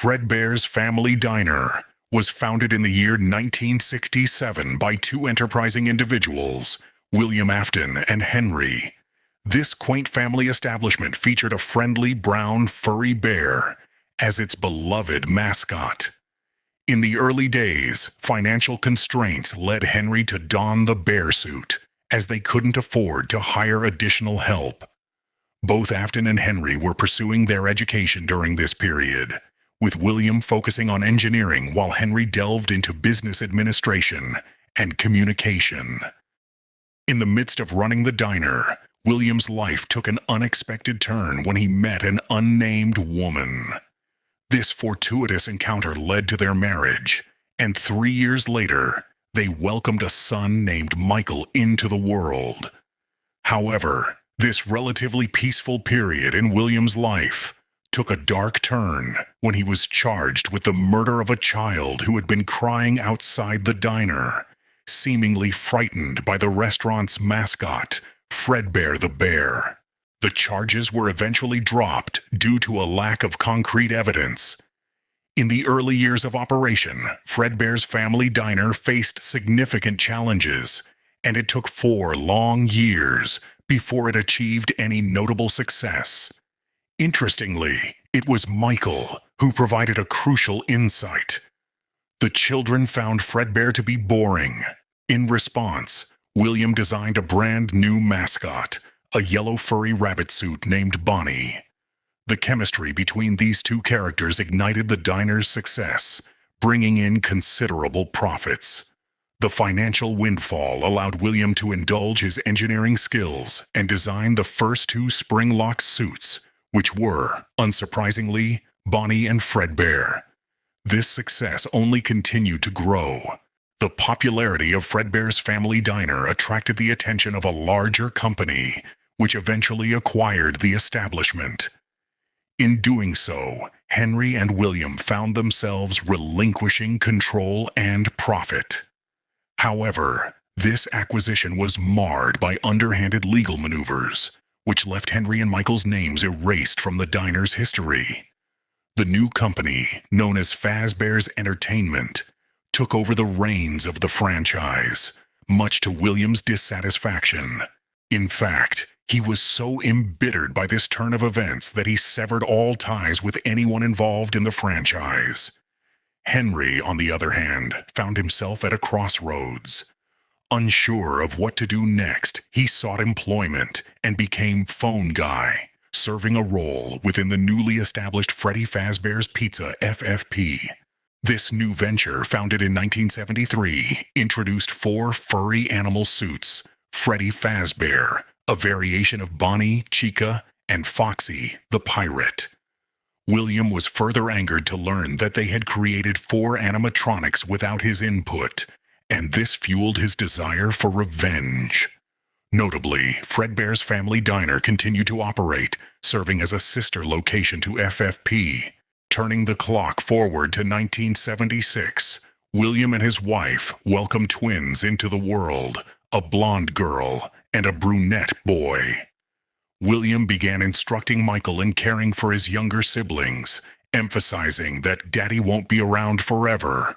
Fredbear's Family Diner was founded in the year 1967 by two enterprising individuals, William Afton and Henry. This quaint family establishment featured a friendly brown furry bear as its beloved mascot. In the early days, financial constraints led Henry to don the bear suit, as they couldn't afford to hire additional help. Both Afton and Henry were pursuing their education during this period, with William focusing on engineering while Henry delved into business administration and communication. In the midst of running the diner, William's life took an unexpected turn when he met an unnamed woman. This fortuitous encounter led to their marriage, and 3 years later, they welcomed a son named Michael into the world. However, this relatively peaceful period in William's life took a dark turn when he was charged with the murder of a child who had been crying outside the diner, seemingly frightened by the restaurant's mascot, Fredbear the Bear. The charges were eventually dropped due to a lack of concrete evidence. In the early years of operation, Fredbear's Family Diner faced significant challenges, and it took 4 long years before it achieved any notable success. Interestingly, it was Michael who provided a crucial insight. The children found Fredbear to be boring. In response, William designed a brand new mascot, a yellow furry rabbit suit named Bonnie. The chemistry between these two characters ignited the diner's success, bringing in considerable profits. The financial windfall allowed William to indulge his engineering skills and design the first 2 spring-lock suits, which were, unsurprisingly, Bonnie and Fredbear. This success only continued to grow. The popularity of Fredbear's Family Diner attracted the attention of a larger company, which eventually acquired the establishment. In doing so, Henry and William found themselves relinquishing control and profit. However, this acquisition was marred by underhanded legal maneuvers, which left Henry and Michael's names erased from the diner's history. The new company, known as Fazbear's Entertainment, took over the reins of the franchise, much to William's dissatisfaction. In fact, he was so embittered by this turn of events that he severed all ties with anyone involved in the franchise. Henry, on the other hand, found himself at a crossroads. Unsure of what to do next, he sought employment and became phone guy, serving a role within the newly established Freddy Fazbear's Pizza FFP. This new venture, founded in 1973, introduced 4 furry animal suits: Freddy Fazbear, a variation of Bonnie, Chica, and Foxy, the pirate. William was further angered to learn that they had created 4 animatronics without his input, and this fueled his desire for revenge. Notably, Fredbear's Family Diner continued to operate, serving as a sister location to FFP. Turning the clock forward to 1976, William and his wife welcomed twins into the world, a blonde girl and a brunette boy. William began instructing Michael in caring for his younger siblings, emphasizing that Daddy won't be around forever.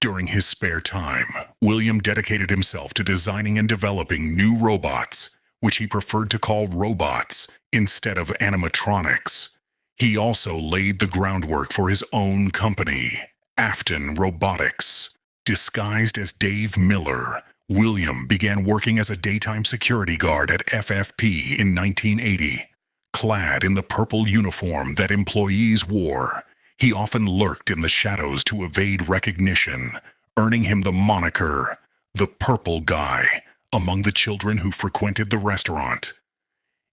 During his spare time, William dedicated himself to designing and developing new robots, which he preferred to call robots instead of animatronics. He also laid the groundwork for his own company, Afton Robotics. Disguised as Dave Miller, William began working as a daytime security guard at FFP in 1980. Clad in the purple uniform that employees wore, he often lurked in the shadows to evade recognition, earning him the moniker, the Purple Guy, among the children who frequented the restaurant.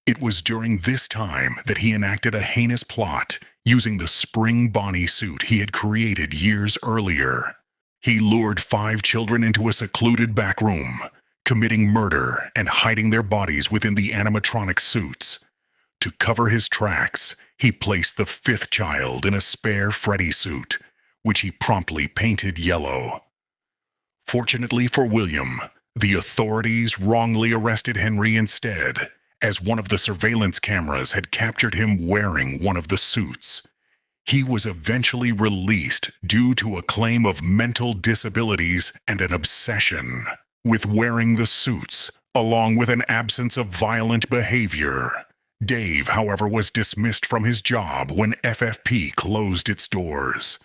It was during this time that he enacted a heinous plot using the spring Bonnie suit he had created years earlier. He lured 5 children into a secluded back room, committing murder and hiding their bodies within the animatronic suits. To cover his tracks, he placed the 5th child in a spare Freddy suit, which he promptly painted yellow. Fortunately for William, the authorities wrongly arrested Henry instead, as one of the surveillance cameras had captured him wearing one of the suits. He was eventually released due to a claim of mental disabilities and an obsession with wearing the suits, along with an absence of violent behavior. Dave, however, was dismissed from his job when FFP closed its doors.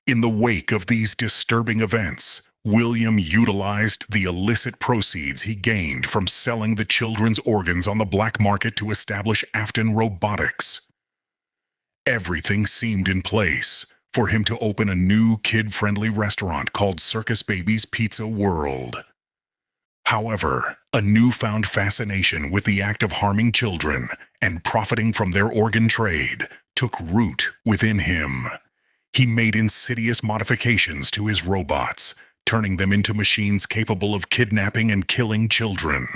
In the wake of these disturbing events, William utilized the illicit proceeds he gained from selling the children's organs on the black market to establish Afton Robotics. Everything seemed in place for him to open a new kid-friendly restaurant called Circus Baby's Pizza World. However, a newfound fascination with the act of harming children and profiting from their organ trade took root within him. He made insidious modifications to his robots, turning them into machines capable of kidnapping and killing children.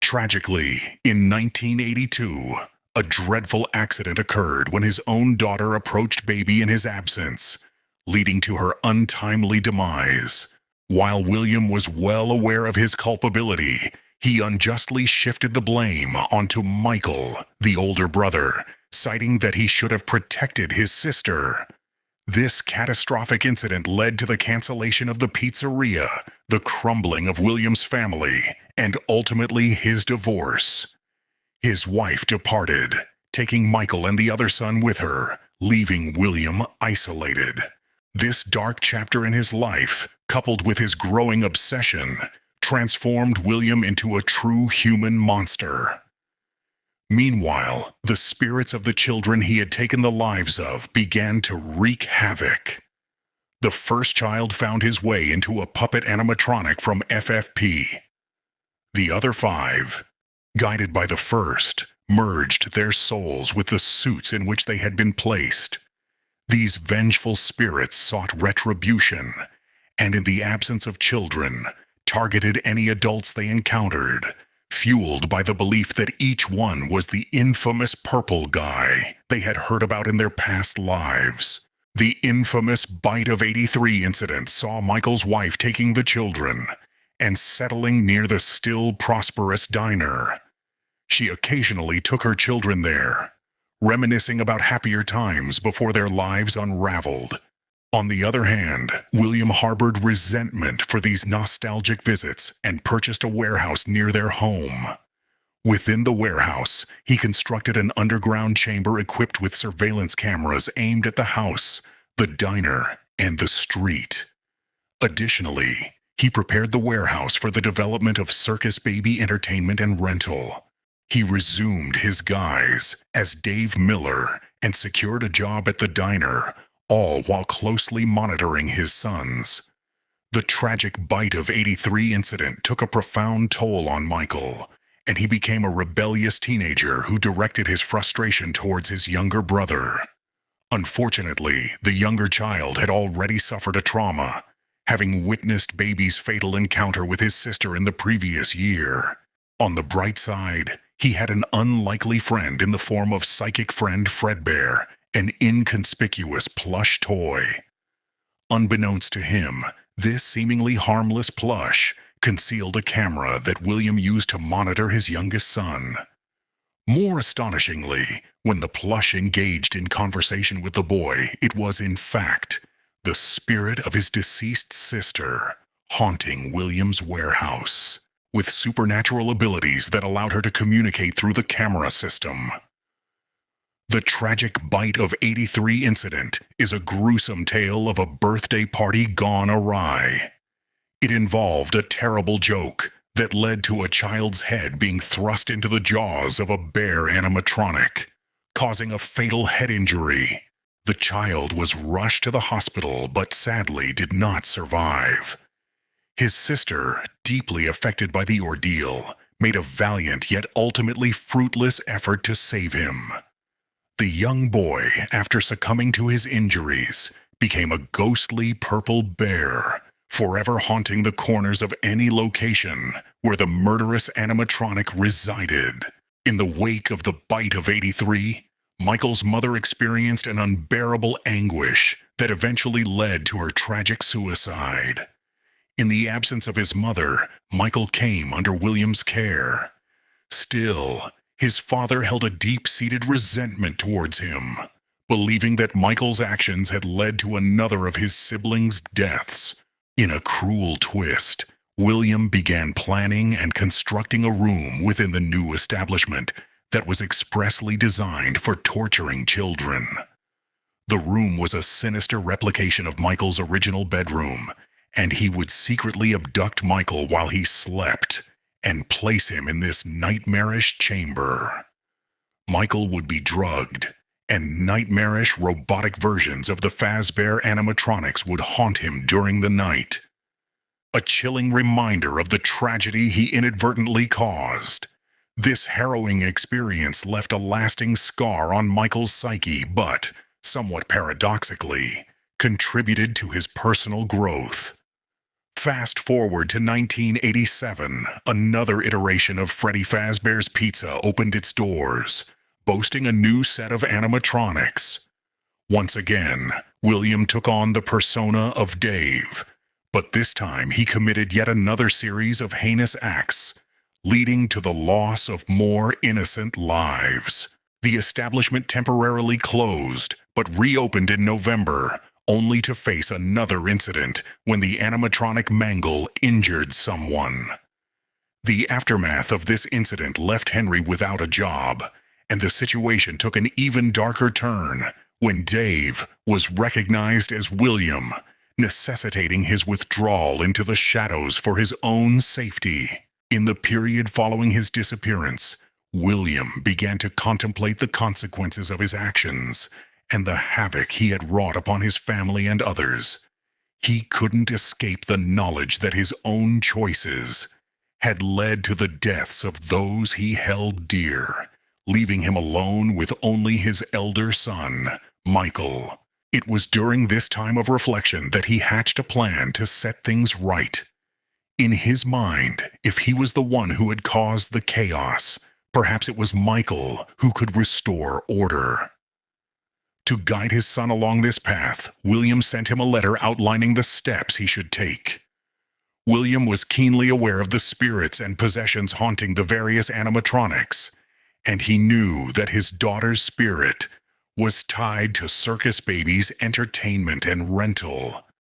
Tragically, in 1982, a dreadful accident occurred when his own daughter approached Baby in his absence, leading to her untimely demise. While William was well aware of his culpability, he unjustly shifted the blame onto Michael, the older brother, citing that he should have protected his sister. This catastrophic incident led to the cancellation of the pizzeria, the crumbling of William's family, and ultimately his divorce. His wife departed, taking Michael and the other son with her, leaving William isolated. This dark chapter in his life, coupled with his growing obsession, transformed William into a true human monster. Meanwhile, the spirits of the children he had taken the lives of began to wreak havoc. The first child found his way into a puppet animatronic from FFP. The other 5, guided by the first, merged their souls with the suits in which they had been placed. These vengeful spirits sought retribution, and in the absence of children, targeted any adults they encountered, fueled by the belief that each one was the infamous purple guy they had heard about in their past lives. The infamous Bite of 83 incident saw Michael's wife taking the children and settling near the still prosperous diner. She occasionally took her children there, reminiscing about happier times before their lives unraveled. On the other hand, William harbored resentment for these nostalgic visits and purchased a warehouse near their home. Within the warehouse, he constructed an underground chamber equipped with surveillance cameras aimed at the house, the diner, and the street. Additionally, he prepared the warehouse for the development of Circus Baby Entertainment and Rental. He resumed his guise as Dave Miller and secured a job at the diner, all while closely monitoring his sons. The tragic Bite of 83 incident took a profound toll on Michael, and he became a rebellious teenager who directed his frustration towards his younger brother. Unfortunately, the younger child had already suffered a trauma, having witnessed Baby's fatal encounter with his sister in the previous year. On the bright side, he had an unlikely friend in the form of psychic friend Fredbear, an inconspicuous plush toy. Unbeknownst to him, this seemingly harmless plush concealed a camera that William used to monitor his youngest son. More astonishingly, when the plush engaged in conversation with the boy, it was in fact the spirit of his deceased sister haunting William's warehouse, with supernatural abilities that allowed her to communicate through the camera system. The tragic Bite of 83 incident is a gruesome tale of a birthday party gone awry. It involved a terrible joke that led to a child's head being thrust into the jaws of a bear animatronic, causing a fatal head injury. The child was rushed to the hospital but sadly did not survive. His sister, deeply affected by the ordeal, made a valiant yet ultimately fruitless effort to save him. The young boy, after succumbing to his injuries, became a ghostly purple bear, forever haunting the corners of any location where the murderous animatronic resided. In the wake of the Bite of 83, Michael's mother experienced an unbearable anguish that eventually led to her tragic suicide. In the absence of his mother, Michael came under William's care. Still, his father held a deep-seated resentment towards him, believing that Michael's actions had led to another of his siblings' deaths. In a cruel twist, William began planning and constructing a room within the new establishment that was expressly designed for torturing children. The room was a sinister replication of Michael's original bedroom, and he would secretly abduct Michael while he slept and place him in this nightmarish chamber. Michael would be drugged, and nightmarish robotic versions of the Fazbear animatronics would haunt him during the night. A chilling reminder of the tragedy he inadvertently caused. This harrowing experience left a lasting scar on Michael's psyche, but, somewhat paradoxically, contributed to his personal growth. Fast forward to 1987, another iteration of Freddy Fazbear's Pizza opened its doors, boasting a new set of animatronics. Once again, William took on the persona of Dave, but this time he committed yet another series of heinous acts, leading to the loss of more innocent lives. The establishment temporarily closed, but reopened in November, only to face another incident when the animatronic Mangle injured someone. The aftermath of this incident left Henry without a job, and the situation took an even darker turn when Dave was recognized as William, necessitating his withdrawal into the shadows for his own safety. In the period following his disappearance, William began to contemplate the consequences of his actions and the havoc he had wrought upon his family and others. He couldn't escape the knowledge that his own choices had led to the deaths of those he held dear, leaving him alone with only his elder son, Michael. It was during this time of reflection that he hatched a plan to set things right. In his mind, if he was the one who had caused the chaos, perhaps it was Michael who could restore order. To guide his son along this path, William sent him a letter outlining the steps he should take. William was keenly aware of the spirits and possessions haunting the various animatronics, and he knew that his daughter's spirit was tied to Circus Baby's entertainment and rental.